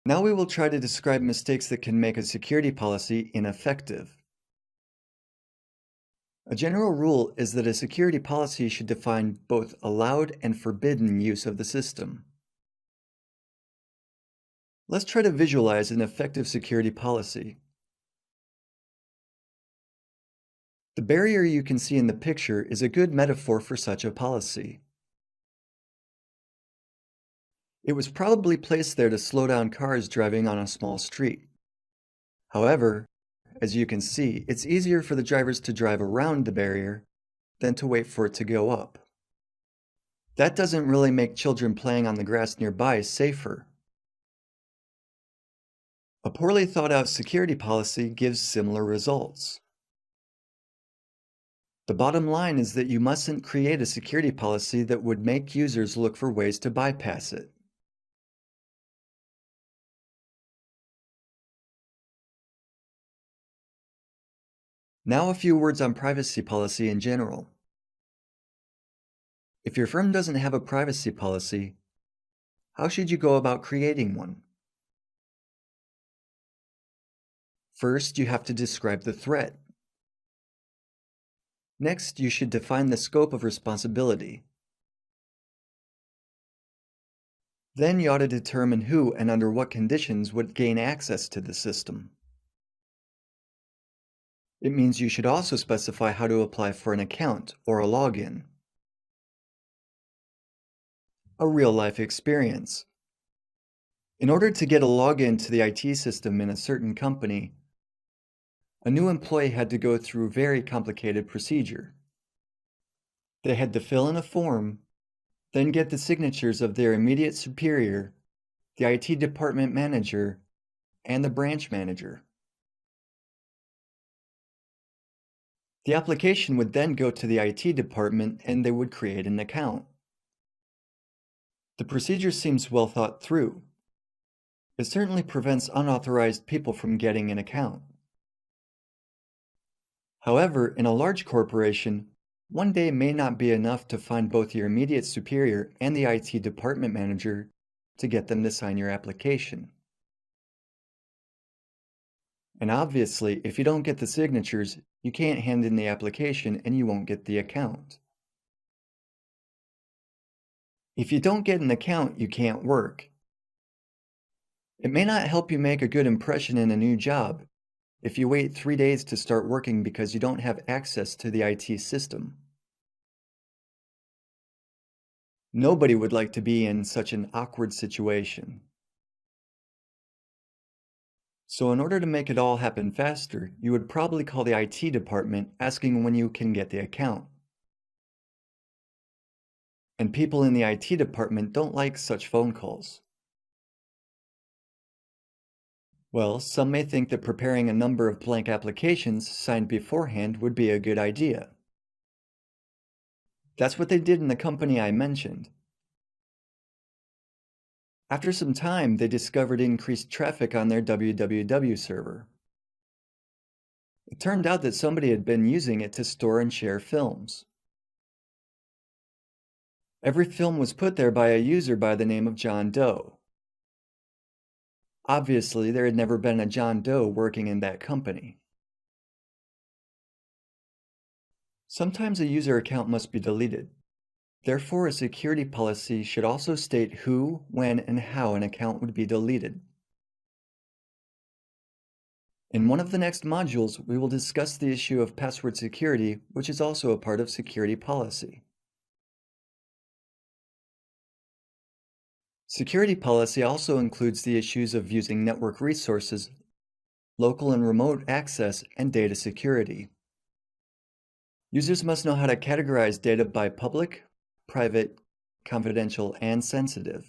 Now we will try to describe mistakes that can make a security policy ineffective. A general rule is that a security policy should define both allowed and forbidden use of the system. Let's try to visualize an effective security policy. The barrier you can see in the picture is a good metaphor for such a policy. It was probably placed there to slow down cars driving on a small street. However, as you can see, it's easier for the drivers to drive around the barrier than to wait for it to go up. That doesn't really make children playing on the grass nearby safer. A poorly thought out security policy gives similar results. The bottom line is that you mustn't create a security policy that would make users look for ways to bypass it. Now a few words on privacy policy in general. If your firm doesn't have a privacy policy, how should you go about creating one? First, you have to describe the threat. Next, you should define the scope of responsibility. Then you ought to determine who and under what conditions would gain access to the system. It means you should also specify how to apply for an account or a login. A real-life experience. In order to get a login to the IT system in a certain company, a new employee had to go through a very complicated procedure. They had to fill in a form, then get the signatures of their immediate superior, the IT department manager, and the branch manager. The application would then go to the IT department and they would create an account. The procedure seems well thought through. It certainly prevents unauthorized people from getting an account. However, in a large corporation, one day may not be enough to find both your immediate superior and the IT department manager to get them to sign your application. And obviously, if you don't get the signatures, you can't hand in the application and you won't get the account. If you don't get an account, you can't work. It may not help you make a good impression in a new job if you wait 3 days to start working because you don't have access to the IT system. Nobody would like to be in such an awkward situation. So in order to make it all happen faster, you would probably call the IT department asking when you can get the account. And people in the IT department don't like such phone calls. Well, some may think that preparing a number of blank applications signed beforehand would be a good idea. That's what they did in the company I mentioned. After some time, they discovered increased traffic on their www server. It turned out that somebody had been using it to store and share films. Every film was put there by a user by the name of John Doe. Obviously, there had never been a John Doe working in that company. Sometimes a user account must be deleted. Therefore, a security policy should also state who, when, and how an account would be deleted. In one of the next modules, we will discuss the issue of password security, which is also a part of security policy. Security policy also includes the issues of using network resources, local and remote access, and data security. Users must know how to categorize data by public, private, confidential, and sensitive.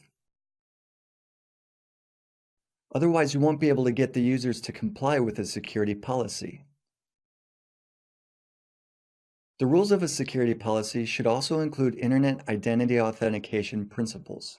Otherwise, you won't be able to get the users to comply with a security policy. The rules of a security policy should also include Internet identity authentication principles.